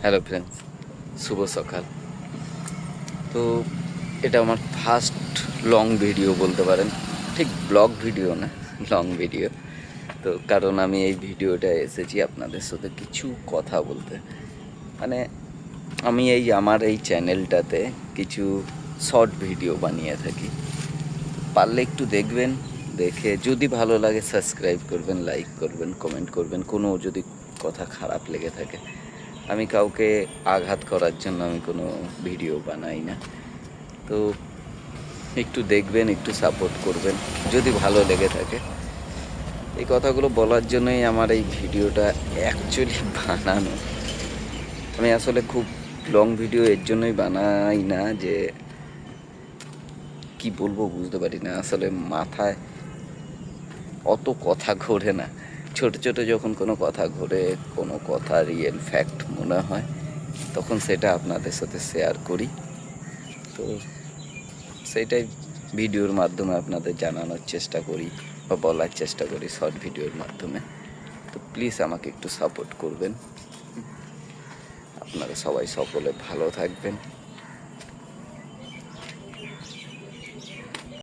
Hello friends, শুভ সকাল। তো এটা আমার ফার্স্ট লং ভিডিও বলতে পারেন, ঠিক ব্লগ ভিডিও না, লং ভিডিও। তো কারণ আমি এই ভিডিওটা এসেছি আপনাদের সাথে কিছু কথা বলতে। মানে আমি আমার এই চ্যানেলটাতে কিছু শর্ট ভিডিও বানিয়ে থাকি। পারলে একটু দেখবেন, দেখে যদি ভালো লাগে সাবস্ক্রাইব করবেন, লাইক করবেন, কমেন্ট করবেন। কোনো যদি কথা খারাপ লেগে থাকে, আমি কাউকে আঘাত করার জন্য আমি কোনো ভিডিও বানাই না। তো একটু দেখবেন, একটু সাপোর্ট করবেন যদি ভালো লেগে থাকে। এই কথাগুলো বলার জন্যই আমার এই ভিডিওটা অ্যাকচুয়ালি বানানো। আমি আসলে খুব লং ভিডিও এর জন্যই বানাই না যে কি বলবো বুঝতে পারি না, আসলে মাথায় অত কথা ঘোরে না। ছোট ছোট যখন কোনো কথা ঘোরে, কোনো কথা রিয়েল ফ্যাক্ট মনে হয়, তখন সেটা আপনাদের সাথে শেয়ার করি। তো সেইটাই ভিডিওর মাধ্যমে আপনাদের জানানোর চেষ্টা করি বা বলার চেষ্টা করি শর্ট ভিডিওর মাধ্যমে। তো প্লিজ আমাকে একটু সাপোর্ট করবেন। আপনারা সবাই সকলে ভালো থাকবেন,